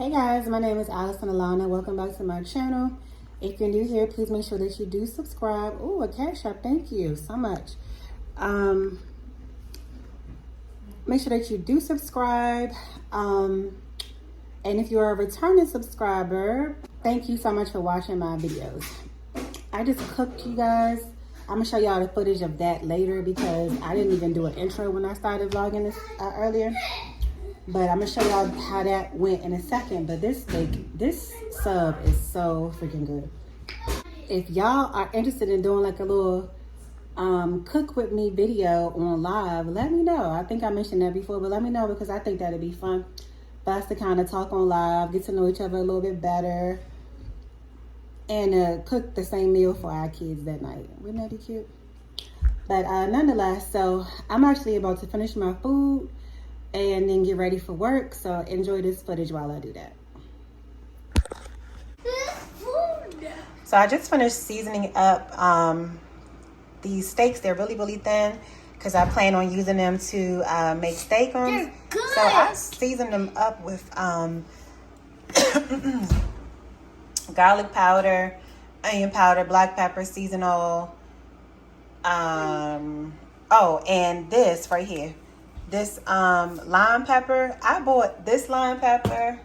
Hey guys, my name is Allison Alanna. Welcome back to my channel. If you're new here, please make sure that you do subscribe. Oh, a cash app. Thank you so much. Make sure that you do subscribe. And if you're a returning subscriber, thank you so much for watching my videos. I just cooked, you guys. I'm gonna show y'all the footage of that later because I didn't even do an intro when I started vlogging this earlier. But I'm gonna show y'all how that went in a second. But this sub is so freaking good. If y'all are interested in doing like a little cook with me video on live, let me know. I think I mentioned that before, but let me know because I think that'd be fun for us to kind of talk on live, get to know each other a little bit better, and cook the same meal for our kids that night. Wouldn't that be cute? But nonetheless, so I'm actually about to finish my food and then get ready for work. So enjoy this footage while I do that. So I just finished seasoning up these steaks. They're really, really thin because I plan on using them to make steak on. So I seasoned them up with garlic powder, onion powder, black pepper, seasonal. Oh, and this right here. This lime pepper. I bought this lime pepper.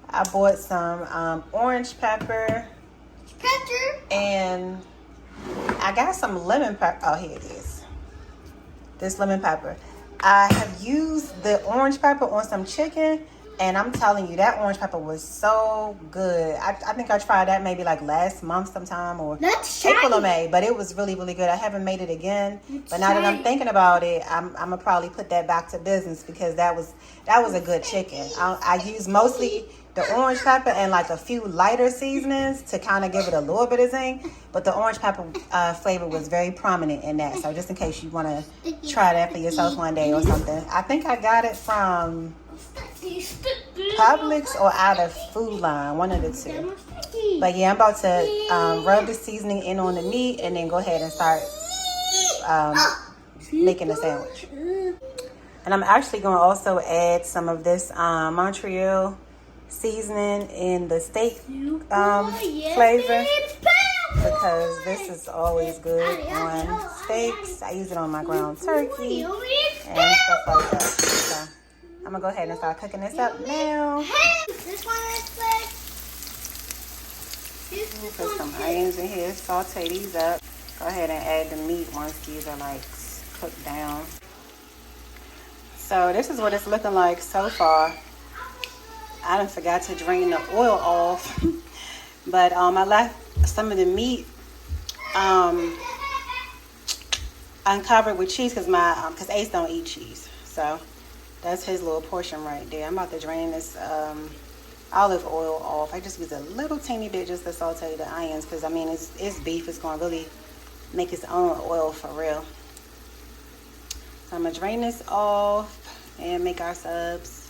I bought some orange pepper. And I got some lemon pepper. Oh, here it is. This lemon pepper. I have used the orange pepper on some chicken, and I'm telling you, that orange pepper was so good. I think I tried that maybe like last month sometime, or April or May, but it was really, really good. I haven't made it again, but now that I'm thinking about it, I'm gonna probably put that back to business because that was a good chicken. I used mostly the orange pepper and like a few lighter seasonings to kind of give it a little bit of zing, but the orange pepper flavor was very prominent in that. So just in case you want to try that for yourself one day or something. I think I got it from Publix or out of Food Line, one of the two. But yeah, I'm about to rub the seasoning in on the meat and then go ahead and start making a sandwich. And I'm actually going to also add some of this Montreal seasoning in the steak flavor because this is always good on steaks. I use it on my ground turkey and stuff like that. So I'm gonna go ahead and start cooking this up now. Put some onions in here, saute these up. Go ahead and add the meat once these are like cooked down. So this is what it's looking like so far. I done forgot to drain the oil off, but I left some of the meat uncovered with cheese because Ace don't eat cheese. So that's his little portion right there. I'm about to drain this olive oil off. I just use a little teeny bit just to saute the onions because I mean it's beef. It's gonna really make its own oil for real. So I'm gonna drain this off and make our subs.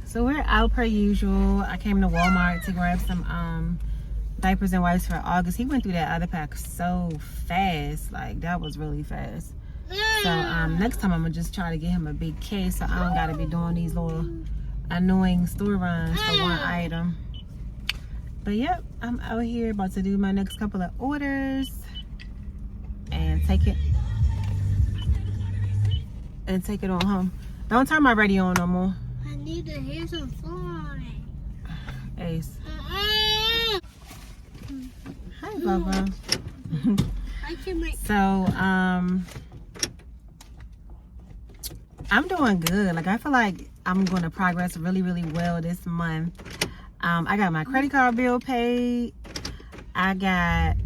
So we're out per usual. I came to Walmart to grab some diapers and wipes for August. He went through that other pack so fast. Like, that was really fast. So next time I'm gonna just try to get him a big case so I don't gotta be doing these little annoying store runs for one item. But yep, I'm out here about to do my next couple of orders and take it on home. Don't turn my radio on no more. I need to hear some phone on it. Ace. Hi, Bubba. So, I'm doing good. Like, I feel like I'm going to progress really, really well this month. I got my credit card bill paid. I got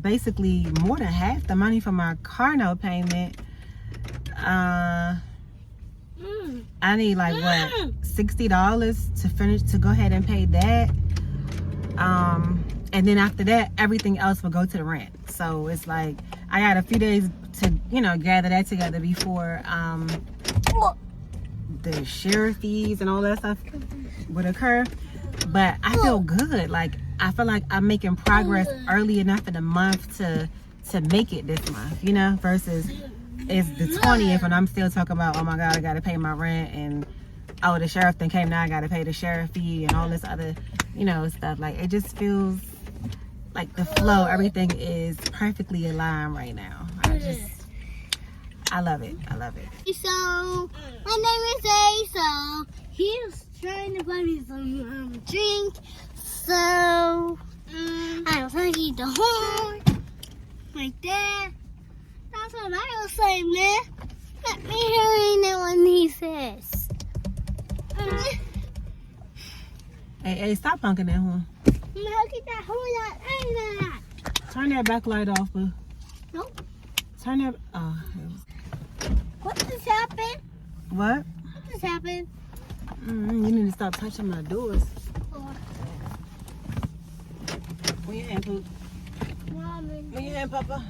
basically more than half the money for my car note payment. I need like what, $60 to go ahead and pay that. And then after that, everything else will go to the rent. So it's like I got a few days to, gather that together before the sheriff fees and all that stuff would occur. But I feel good. Like, I feel like I'm making progress early enough in the month to make it this month, versus it's the 20th and I'm still talking about, oh my God, I gotta pay my rent and oh, the sheriff then came, now I gotta pay the sheriff fee and all this other, you know, stuff. Like, it just feels like the flow, everything is perfectly aligned right now. I love it. I love it. So, my name is Asa. He's trying to buy me some drink. So, I'm gonna eat the horn. Like that. That's what I was saying, man. Let me hear it when he says. Hey, stop honking that horn. Look at that horn out. Turn that backlight off, boo. Nope. Turn that. Oh. What just happened? What? What just happened? You need to stop touching my doors. Where your hand, Pooh? Where your hand, Papa?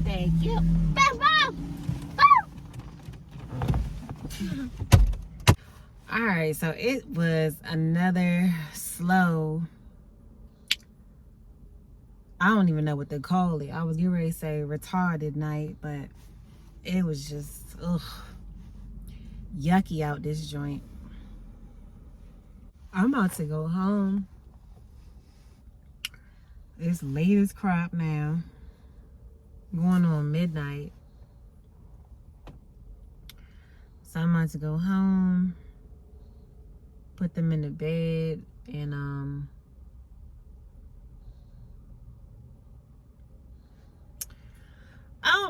Thank you. Bam, bam. All right, so it was another slow. I don't even know what to call it. I was getting ready to say retarded night, but it was just yucky out this joint. I'm about to go home. It's late as crap now. Going on midnight. So I'm about to go home, put them in the bed, and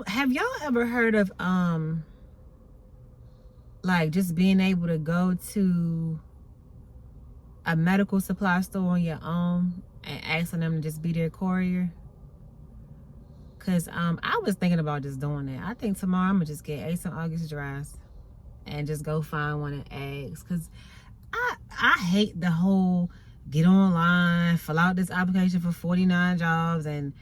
have y'all ever heard of like just being able to go to a medical supply store on your own and asking them to just be their courier? Cause I was thinking about just doing that. I think tomorrow I'm gonna just get Ace and August dressed and just go find one and ask. Cause I hate the whole get online, fill out this application for 49 jobs, and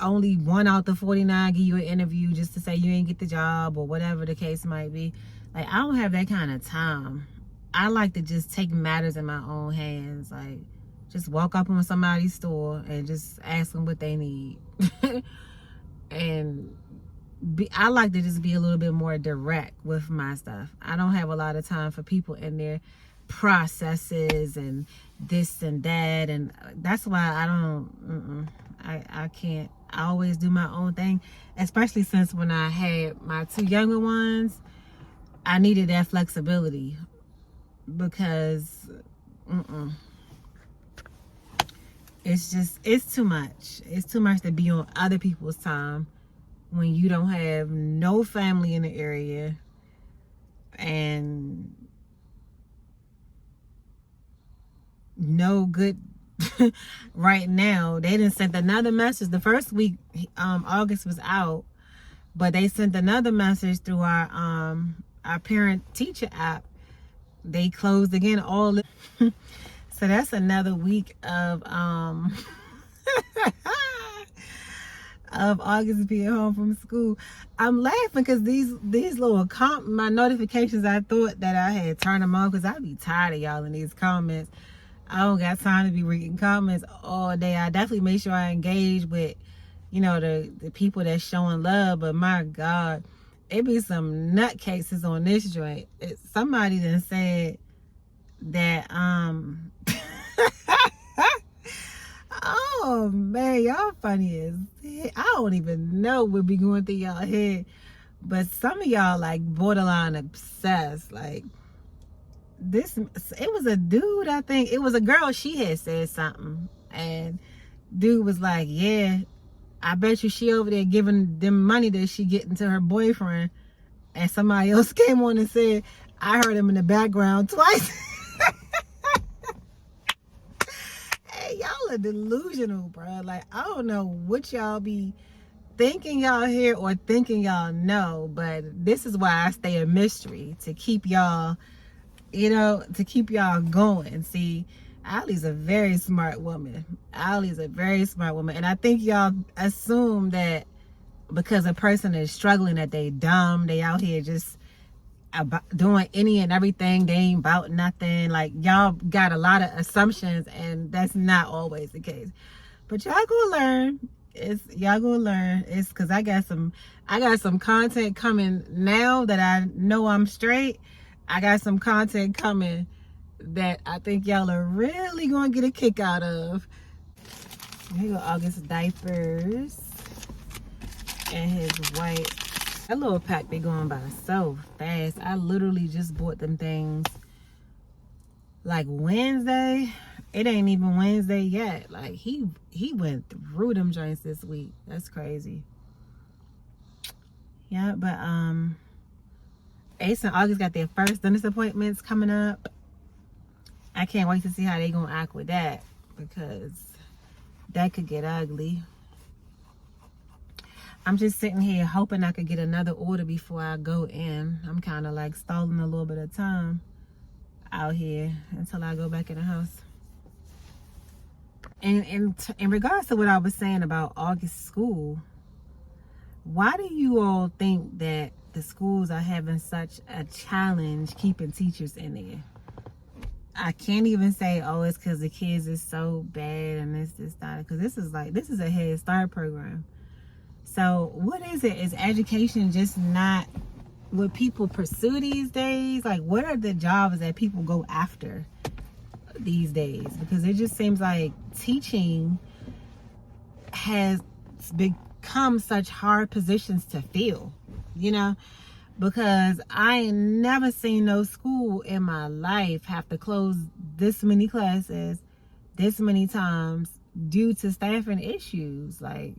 only one out the 49 give you an interview just to say you ain't get the job or whatever the case might be. Like, I don't have that kind of time. I like to just take matters in my own hands. Like, just walk up on somebody's store and just ask them what they need. And I like to just be a little bit more direct with my stuff. I don't have a lot of time for people in their processes and this and that, and that's why I don't. I can't. I always do my own thing, especially since when I had my two younger ones, I needed that flexibility because it's too much. It's too much to be on other people's time when you don't have no family in the area and no good. Right now they didn't send another message. The first week August was out, but they sent another message through our parent teacher app. They closed again all so that's another week of of August being home from school. I'm laughing because these little my notifications, I thought that I had turned them off because I'd be tired of y'all in these comments. I don't got time to be reading comments all day. I definitely make sure I engage with, you know, the people that's showing love. But my God, it be some nutcases on this joint. Somebody done said that, oh man, y'all funny as heck. I don't even know what be going through y'all head. But some of y'all like borderline obsessed. Like, it was a dude, I think it was a girl, she had said something, and dude was like, yeah, I bet you she over there giving them money that she getting to her boyfriend. And somebody else came on and said, I heard him in the background twice. Hey, y'all are delusional, bro. Like, I don't know what y'all be thinking y'all hear or thinking y'all know, but this is why I stay a mystery, to keep y'all, you know, to keep y'all going. See, Allie's a very smart woman. Allie's a very smart woman. And I think y'all assume that because a person is struggling that they dumb, they out here just doing any and everything, they ain't about nothing. Like, y'all got a lot of assumptions, and that's not always the case. But y'all gonna learn. Y'all gonna learn. It's because I got some content coming now that I know I'm straight. I got some content coming that I think y'all are really gonna get a kick out of. Here go August diapers and his white. That little pack be going by so fast. I literally just bought them things like Wednesday. It ain't even Wednesday yet. Like he went through them joints this week. That's crazy. Yeah, but Ace and August got their first dentist appointments coming up. I can't wait to see how they gonna act with that, because that could get ugly. I'm just sitting here hoping I could get another order before I go in. I'm kind of like stalling a little bit of time out here until I go back in the house. And in regards to what I was saying about August school, why do you all think that the schools are having such a challenge keeping teachers in there? I can't even say, oh, it's because the kids is so bad and this, that, because this is a Head Start program. So what is it? Is education just not what people pursue these days? Like, what are the jobs that people go after these days? Because it just seems like teaching has become such hard positions to fill, you know? Because I ain't never seen no school in my life have to close this many classes this many times due to staffing issues. Like,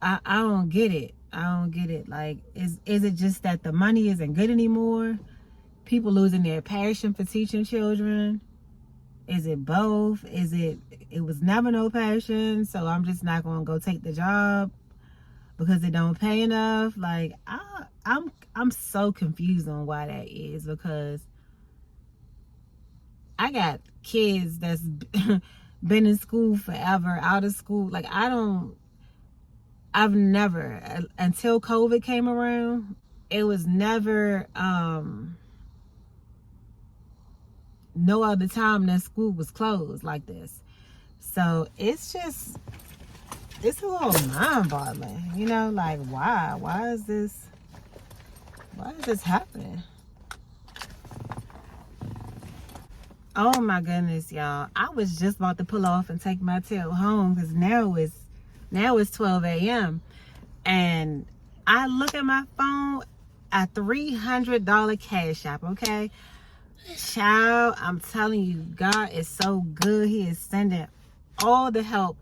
I don't get it. I don't get it. Like, is it just that the money isn't good anymore? People losing their passion for teaching children? Is it both? Is it was never no passion, so I'm just not gonna go take the job because it don't pay enough? Like, I'm so confused on why that is, because I got kids that's been in school forever, out of school. Like, I've never, until COVID came around, it was never no other time that school was closed like this. So it's a little mind-boggling, you know, like, why is this happening? Oh my goodness, y'all. I was just about to pull off and take my tail home, because now it's 12 a.m. and I look at my phone, a $300 cash app, okay? Child, I'm telling you, God is so good. He is sending all the help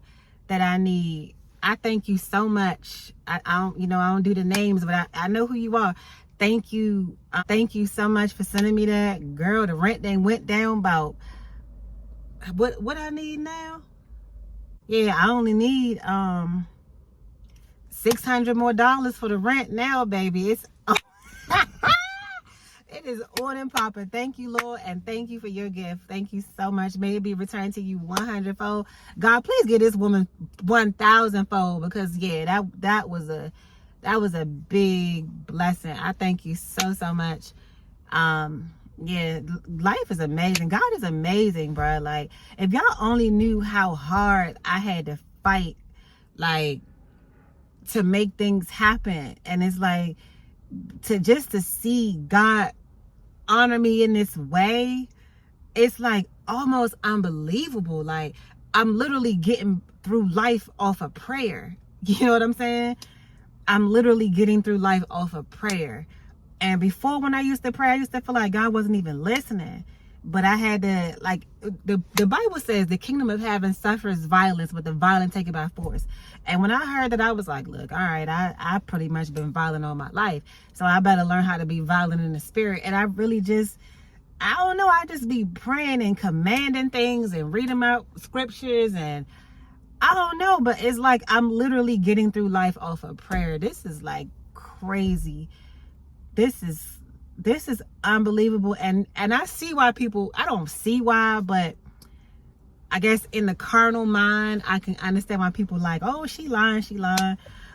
that I need. I thank you so much. I don't do the names, but I know who you are. Thank you. Thank you so much for sending me that. Girl, the rent then went down about what I need now. Yeah, I only need $600 more for the rent now, baby. It's it is on and popping. Thank you, Lord, and thank you for your gift. Thank you so much. May it be returned to you 100-fold. God, please give this woman 1,000-fold, because yeah, that was a big blessing. I thank you so much. Yeah, life is amazing. God is amazing, bro. Like, if y'all only knew how hard I had to fight, like, to make things happen. And it's like, to see God honor me in this way, it's like almost unbelievable. Like, I'm literally getting through life off of prayer. You know what I'm saying? I'm literally getting through life off of prayer. And before, when I used to pray, I used to feel like God wasn't even listening. But I had to, like, the Bible says the kingdom of heaven suffers violence, but the violent take it by force. And when I heard that, I was like, look, all right, I pretty much been violent all my life, so I better learn how to be violent in the spirit. And I really just, I don't know, I just be praying and commanding things and reading out scriptures, and I don't know, but it's like I'm literally getting through life off of prayer. This is like crazy. This is unbelievable. And I see why people, I don't see why, but I guess in the carnal mind, I can understand why people like, oh, she lying,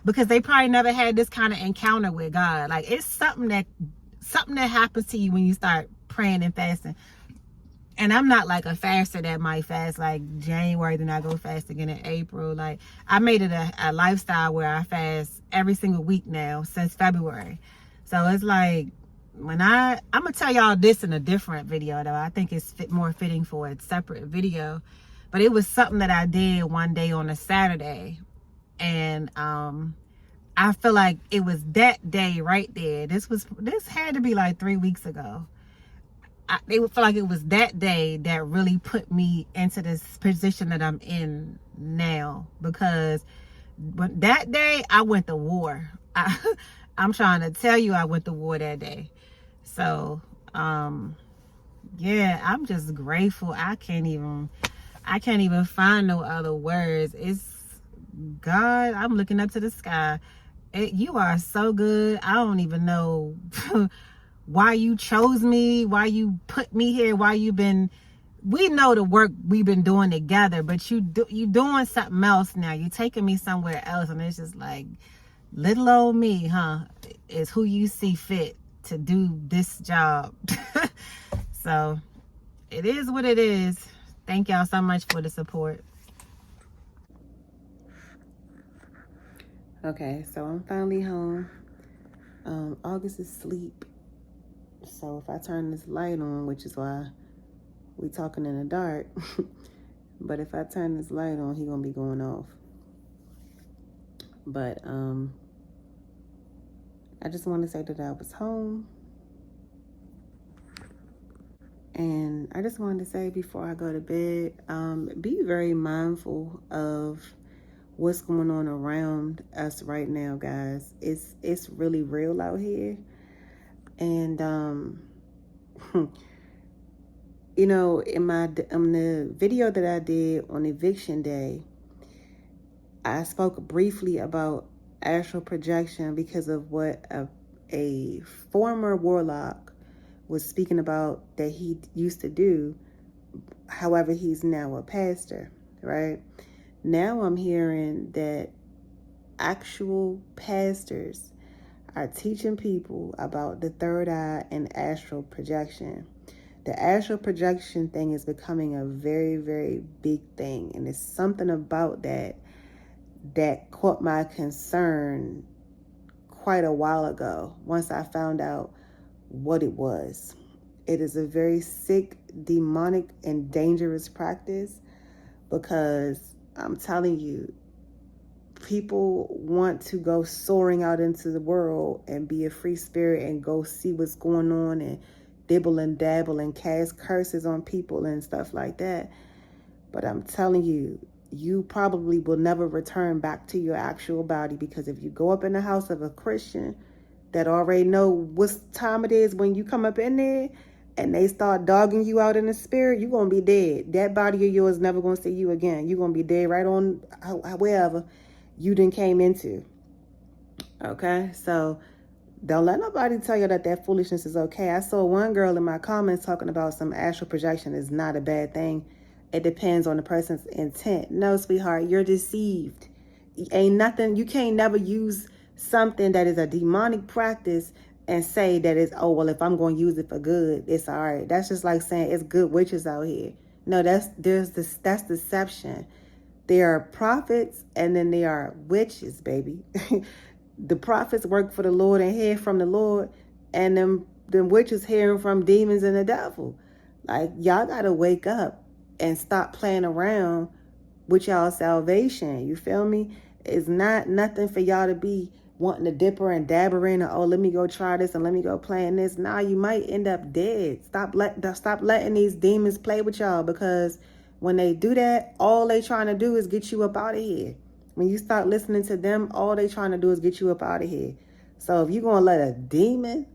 because they probably never had this kind of encounter with God. Like, it's something that happens to you when you start praying and fasting. And I'm not like a faster that might fast like January, then I go fast again in April. Like, I made it a lifestyle where I fast every single week now since February. So it's like, when I'm gonna tell y'all this in a different video though. I think it's more fitting for a separate video. But it was something that I did one day on a Saturday. And I feel like it was that day right there. This had to be like 3 weeks ago. They would feel like it was that day that really put me into this position that I'm in now. Because that day I went to war. I'm trying to tell you, I went to war that day. So, yeah, I'm just grateful. I can't even find no other words. It's God. I'm looking up to the sky. You are so good. I don't even know why you chose me, why you put me here, we know the work we've been doing together, but you doing something else now. You taking me somewhere else, and it's just like, little old me, huh, is who you see fit to do this job. So it is what it is. Thank y'all so much for the support. Okay, so I'm finally home. August is asleep. So if I turn this light on, which is why we talking in the dark, but if I turn this light on, he gonna be going off. But I just want to say that I was home. And I just wanted to say before I go to bed, be very mindful of what's going on around us right now, guys. It's really real out here. And you know, in the video that I did on eviction day, I spoke briefly about astral projection because of what a former warlock was speaking about that he used to do. However, he's now a pastor, right? Now I'm hearing that actual pastors are teaching people about the third eye and astral projection. The astral projection thing is becoming a very, very big thing. And it's something about that caught my concern quite a while ago once I found out what it was. It is a very sick, demonic, and dangerous practice because I'm telling you, people want to go soaring out into the world and be a free spirit and go see what's going on and dibble and dabble and cast curses on people and stuff like that. But I'm telling you, you probably will never return back to your actual body, because if you go up in the house of a Christian that already know what time it is when you come up in there and they start dogging you out in the spirit, you're going to be dead. That body of yours never going to see you again. You're going to be dead right on wherever you done came into. Okay? So don't let nobody tell you that foolishness is okay. I saw one girl in my comments talking about some astral projection is not a bad thing. It depends on the person's intent. No, sweetheart, you're deceived. Ain't nothing, you can't never use something that is a demonic practice and say that it's, oh, well, if I'm going to use it for good, it's all right. That's just like saying it's good witches out here. No, that's deception. There are prophets and then there are witches, baby. The prophets work for the Lord and hear from the Lord, and them witches hearing from demons and the devil. Like, y'all got to wake up and stop playing around with y'all salvation. You feel me? It's not nothing for y'all to be wanting to dipper and dabber in, or, oh, let me go try this and let me go playing this. Nah, you might end up dead. Stop letting these demons play with y'all, because when they do that, all they trying to do is get you up out of here. When you start listening to them, all they trying to do is get you up out of here. So if you're going to let a demon,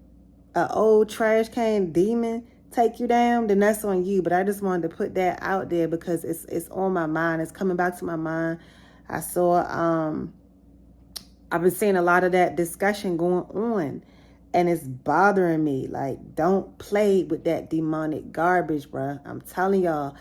an old trash can demon, take you down, then that's on you. But I just wanted to put that out there because it's on my mind. It's coming back to my mind. I saw, I've been seeing a lot of that discussion going on, and it's bothering me. Like, don't play with that demonic garbage, bruh. I'm telling y'all,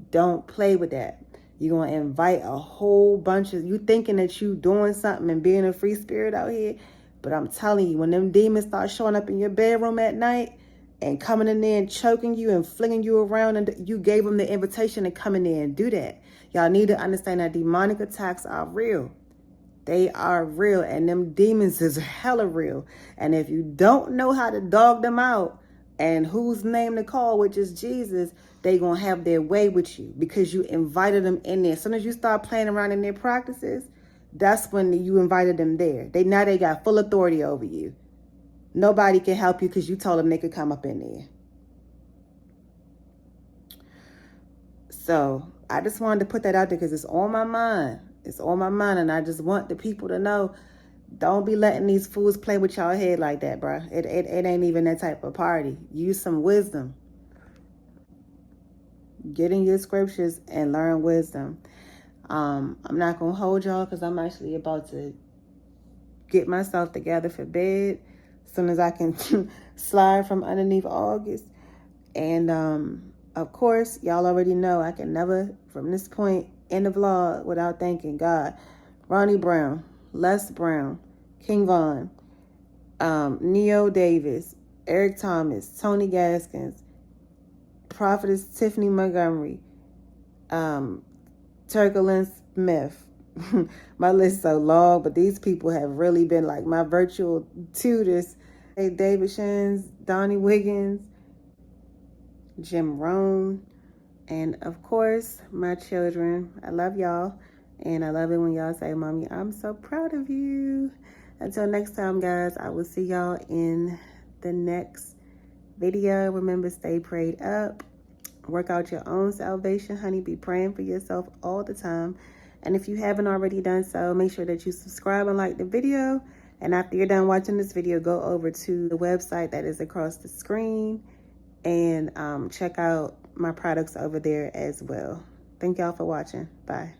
don't play with that. You're going to invite a whole bunch of, you thinking that you doing something and being a free spirit out here. But I'm telling you, when them demons start showing up in your bedroom at night and coming in there and choking you and flinging you around, and you gave them the invitation to come in there and do that. Y'all need to understand that demonic attacks are real. They are real, and them demons is hella real. And if you don't know how to dog them out and whose name to call, which is Jesus, they gonna have their way with you because you invited them in there. As soon as you start playing around in their practices, that's when you invited them there. They got full authority over you. Nobody can help you because you told them they could come up in there. So I just wanted to put that out there because it's on my mind. It's on my mind, and I just want the people to know, don't be letting these fools play with y'all head like that, bro. It ain't even that type of party. Use some wisdom. Get in your scriptures and learn wisdom. I'm not going to hold y'all because I'm actually about to get myself together for bed as soon as I can slide from underneath August. And of course, y'all already know I can never, from this point in the vlog, without thanking God. Ronne Brown, Les Brown, King Von, Neo Davis, Eric Thomas, Tony Gaskins, Prophetess Tiphani Montgomery, Terrica Lynn Smith. My list is so long, but these people have really been like my virtual tutors. David Shands, Donni Wiggins, Jim Rohn, and of course, my children. I love y'all, and I love it when y'all say, Mommy, I'm so proud of you. Until next time, guys, I will see y'all in the next video. Remember, stay prayed up. Work out your own salvation, honey. Be praying for yourself all the time. And if you haven't already done so, make sure that you subscribe and like the video. And after you're done watching this video, go over to the website that is across the screen and check out my products over there as well. Thank y'all for watching. Bye.